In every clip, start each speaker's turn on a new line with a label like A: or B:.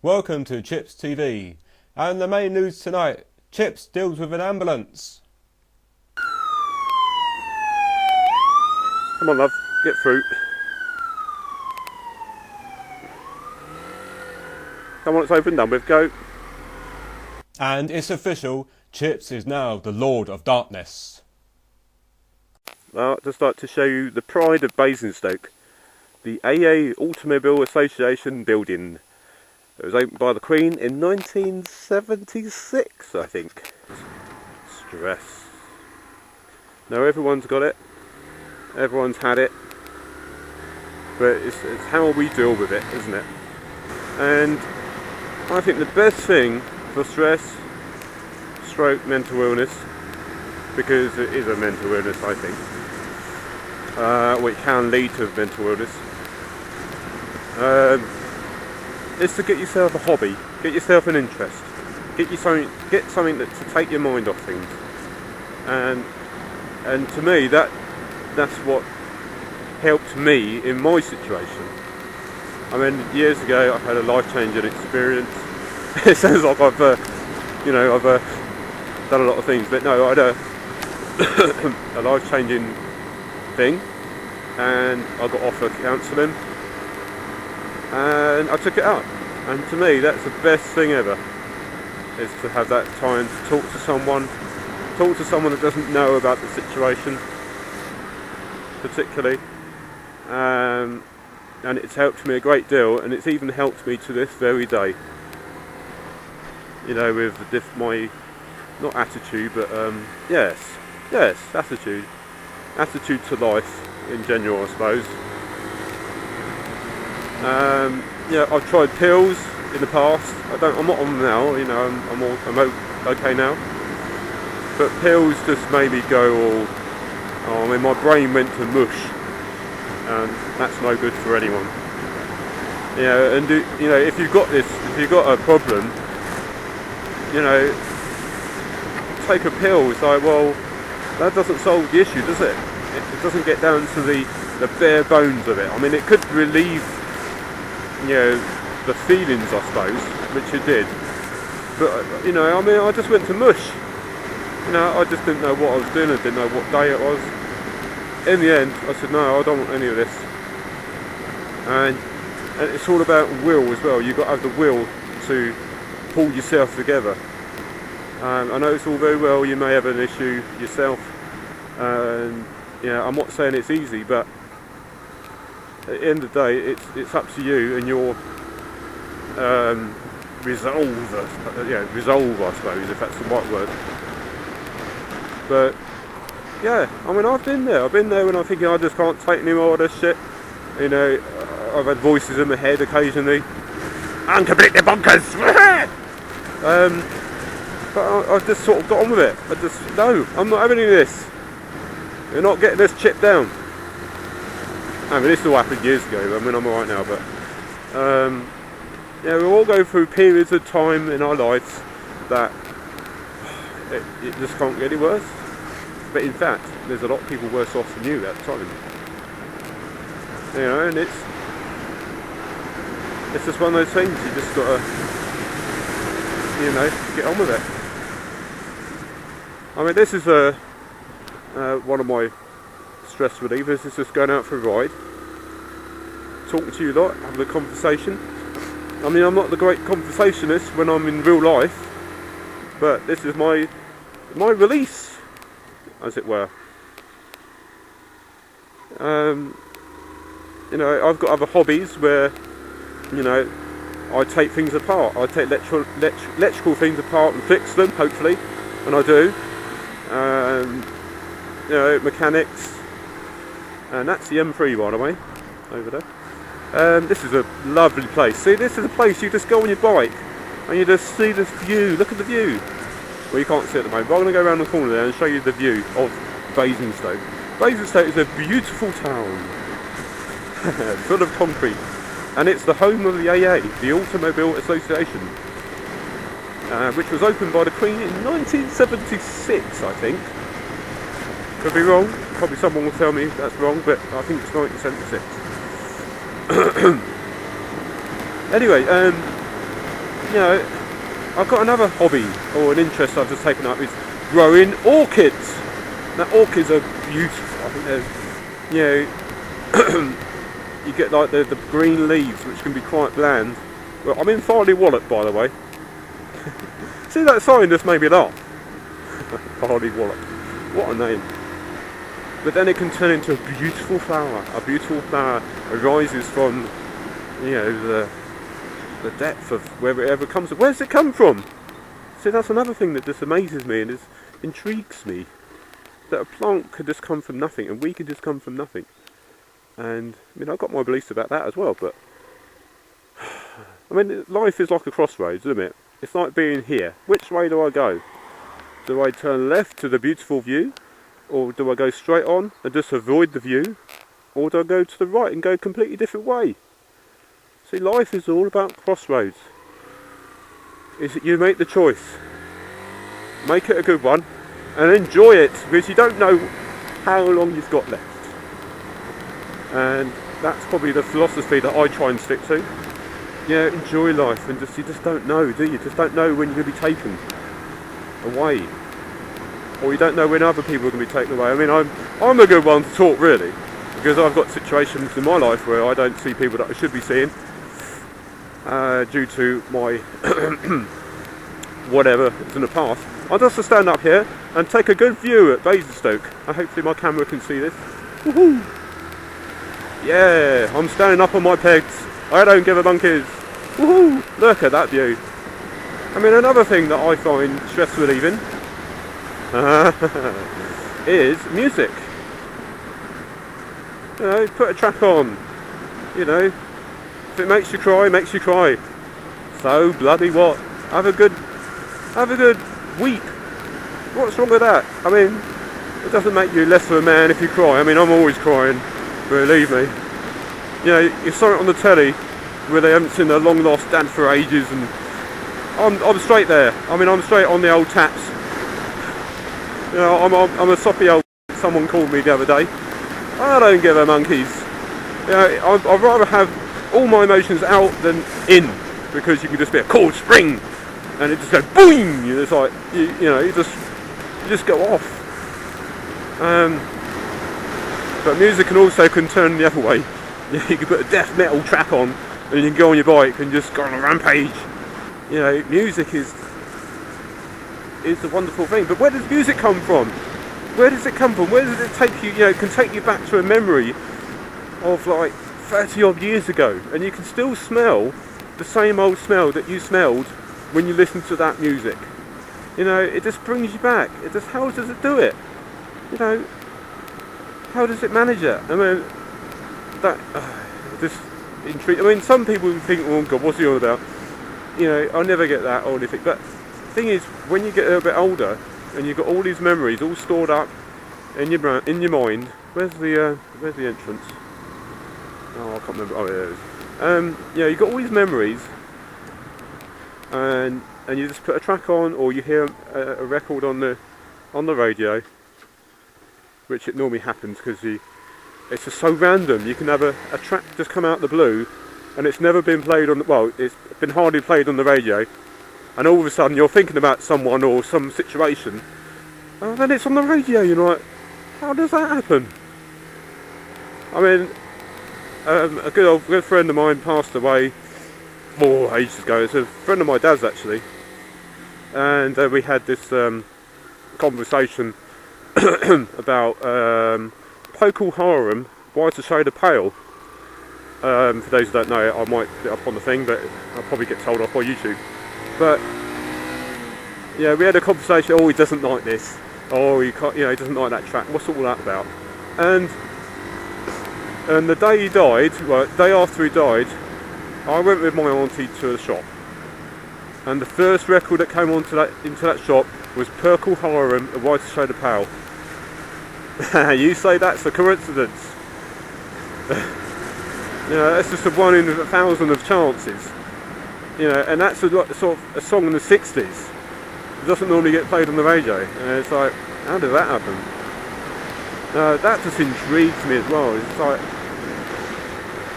A: Welcome to CHiPS TV. And the main news tonight, CHiPS deals with an ambulance.
B: Come on, love, get through. Come on, it's over and done with, go.
A: And it's official, CHiPS is now the Lord of Darkness.
B: Well, I'd just like to show you the pride of Basingstoke, the AA Automobile Association building. It was opened by the Queen in 1976, I think. Stress. Now everyone's got it, everyone's had it, but it's how we deal with it, isn't it? And I think the best thing for stress, stroke, mental illness, because it is a mental illness, I think, which can lead to mental illness, is to get yourself a hobby, get yourself an interest, get something to take your mind off things, and to me that's what helped me in my situation. I mean, years ago I had a life-changing experience. It sounds like I've done a lot of things, but no, I had a life-changing thing, and I got offered counselling, and I took it up. And to me, that's the best thing ever, is to have that time to talk to someone that doesn't know about the situation, particularly. And it's helped me a great deal, and it's even helped me to this very day. You know, with my, not attitude, but yes, attitude to life in general, I suppose. Yeah, I've tried pills in the past. I'm not on them now. You know, I'm okay now. But pills just made me go all. Oh, I mean, my brain went to mush, and that's no good for anyone. You know, and if you've got a problem, you know, take a pill. It's like, well, that doesn't solve the issue, does it? It doesn't get down to the bare bones of it. I mean, it could relieve, you know, the feelings, I suppose, which it did. But, you know, I mean, I just went to mush. You know, I just didn't know what I was doing. I didn't know what day it was. In the end, I said, no, I don't want any of this. And it's all about will as well. You've got to have the will to pull yourself together. I know it's all very well, you may have an issue yourself. And, you know, I'm not saying it's easy, but at the end of the day, it's up to you and your resolve, I suppose, if that's the right word. But yeah, I mean, I've been there when I'm thinking I just can't take any more of this shit. You know, I've had voices in my head occasionally. I'm completely bonkers! But I've just sort of got on with it. No, I'm not having any of this. You're not getting this chip down. I mean, this all happened years ago. I mean, I'm alright now, but yeah, we all go through periods of time in our lives that it just can't get any worse. But in fact, there's a lot of people worse off than you at the time. You know, and it's just one of those things. You just gotta, you know, get on with it. I mean, this is one of my stress relievers. Is just going out for a ride, talking to you lot, having a conversation. I mean, I'm not the great conversationalist when I'm in real life, but this is my release, as it were. You know, I've got other hobbies where, you know, I take things apart. I take electrical things apart and fix them, hopefully, and I do. You know, mechanics, and that's the M3, by the way, over there. This is a lovely place. See, this is a place you just go on your bike and you just see this view. Look at the view. Well, you can't see it at the moment, but I'm going to go around the corner there and show you the view of Basingstoke. Basingstoke is a beautiful town, full of concrete, and it's the home of the AA, the Automobile Association, which was opened by the Queen in 1976, I think. Could be wrong, probably someone will tell me that's wrong, but I think it's 1976. Anyway, you know, I've got another hobby or an interest I've just taken up is growing orchids. Now orchids are beautiful. I think they're, you know, you get like the green leaves which can be quite bland. Well, I'm in Farley Wallop, by the way. See, that sign just made me laugh. Farley Wallop. What a name. But then it can turn into a beautiful flower. A beautiful flower arises from, you know, the depth of wherever it ever comes from. Where does it come from? See, that's another thing that just amazes me and intrigues me. That a plant could just come from nothing, and we could just come from nothing. And, I mean, I've got my beliefs about that as well, but... I mean, life is like a crossroads, isn't it? It's like being here. Which way do I go? Do I turn left to the beautiful view? Or do I go straight on and just avoid the view? Or do I go to the right and go a completely different way? See, life is all about crossroads. Is that you make the choice. Make it a good one. And enjoy it, because you don't know how long you've got left. And that's probably the philosophy that I try and stick to. Yeah, enjoy life, and you just don't know, do you? Just don't know when you're going to be taken away. Or you don't know when other people are going to be taken away. I mean, I'm a good one to talk, really, because I've got situations in my life where I don't see people that I should be seeing due to my whatever is in the past. I'll just stand up here and take a good view at Basingstoke. Hopefully my camera can see this. Woohoo! Yeah, I'm standing up on my pegs. I don't give a monkeys. Woohoo! Look at that view. I mean, another thing that I find stress relieving is music. You know, put a track on. You know, if it makes you cry, it makes you cry. So bloody what? Have a good weep. What's wrong with that? I mean, it doesn't make you less of a man if you cry. I mean, I'm always crying, believe me. You know, you saw it on the telly where they haven't seen their long lost dad for ages, and I'm straight there. I mean, I'm straight on the old taps. You know, I'm a soppy old. Someone called me the other day. I don't give a monkeys. You know, I'd rather have all my emotions out than in, because you can just be a cold spring, and it just goes boom. It's like you know, you just go off. But music can turn the other way. You can put a death metal track on, and you can go on your bike and just go on a rampage. You know, music is a wonderful thing. But where does music come from? Where does it come from? Where does it take you? You know, it can take you back to a memory of like 30 odd years ago, and you can still smell the same old smell that you smelled when you listen to that music. You know, it just brings you back. How does it do it? You know, how does it manage it? I mean, just intrigued. I mean, some people think, oh God, what's he on about? You know, I'll never get that or anything. But the thing is, when you get a bit older and you've got all these memories all stored up in your mind, where's the entrance? Oh, I can't remember. Oh, there it is. Yeah, you've got all these memories, and you just put a track on, or you hear a record on the radio, which it normally happens because it's just so random. You can have a track just come out of the blue, and it's never been played on. Well, it's been hardly played on the radio, and all of a sudden you're thinking about someone or some situation, and then it's on the radio. You're like, how does that happen? I mean, a good friend of mine passed away ages ago. It's a friend of my dad's actually, and we had this conversation about Procol Harum, Whiter Shade of Pale. For those who don't know, I might put it up on the thing, but I'll probably get told off by YouTube. But yeah, we had a conversation. Oh, he doesn't like this. Oh, he can't. You know, he doesn't like that track. What's all that about? And the day he died, well, the day after he died, I went with my auntie to the shop, and the first record that came into that shop was Procol Harum, A Whiter Shade of Pale. You say that's a coincidence? You know, that's just a 1 in 1,000 of chances. You know, and that's sort of a song in the 60s. It doesn't normally get played on the radio. And it's like, how did that happen? That just intrigues me as well. It's like,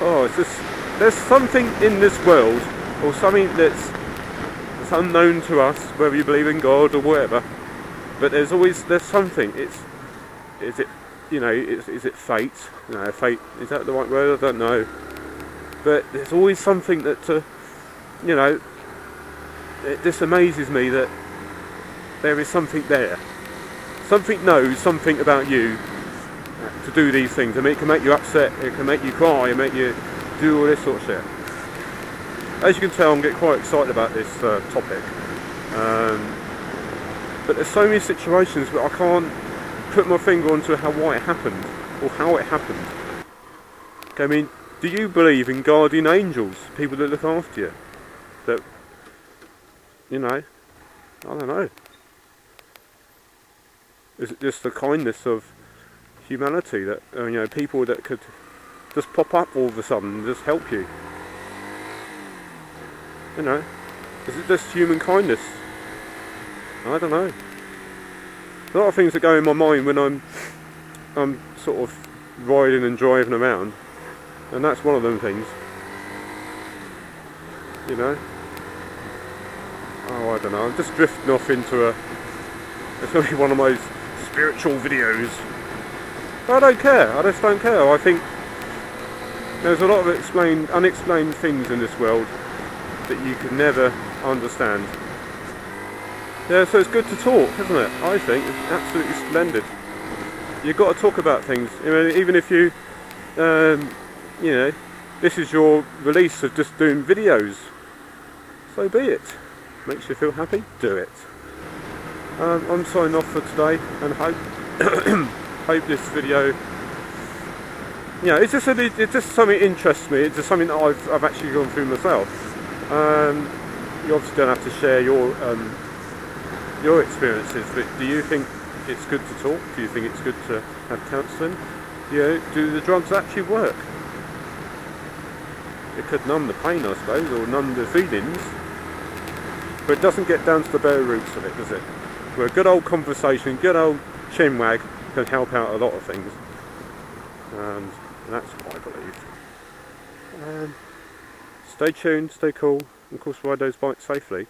B: oh, it's just, there's something in this world, or something that's it's unknown to us whether you believe in God or whatever, but there's something. Is it fate? No, fate, is that the right word? I don't know. But there's always something that, it just amazes me that there is something there. Something knows something about you to do these things. I mean, it can make you upset, it can make you cry, it can make you do all this sort of shit. As you can tell, I'm getting quite excited about this topic. But there's so many situations where I can't put my finger onto why it happened, or how it happened. Okay, I mean, do you believe in guardian angels, people that look after you? That, I don't know. Is it just the kindness of humanity that, people that could just pop up all of a sudden and just help you? Is it just human kindness? I don't know. A lot of things that go in my mind when I'm sort of riding and driving around, and that's one of them things. Oh, I don't know. I'm just drifting off into it's going to be one of those spiritual videos. I don't care. I just don't care. I think there's a lot of unexplained things in this world that you could never understand. Yeah, so it's good to talk, isn't it? I think it's absolutely splendid. You've got to talk about things. Even if you, this is your release of just doing videos. So be it. Makes you feel happy? Do it. I'm signing off for today, and hope this video. It's just something that interests me. It's just something that I've actually gone through myself. You obviously don't have to share your experiences, but do you think it's good to talk? Do you think it's good to have counselling? Do the drugs actually work? It could numb the pain, I suppose, or numb the feelings, but it doesn't get down to the bare roots of it, does it? Where a good old conversation, good old chinwag can help out a lot of things, and that's what I believe. Stay tuned, stay cool, and of course ride those bikes safely.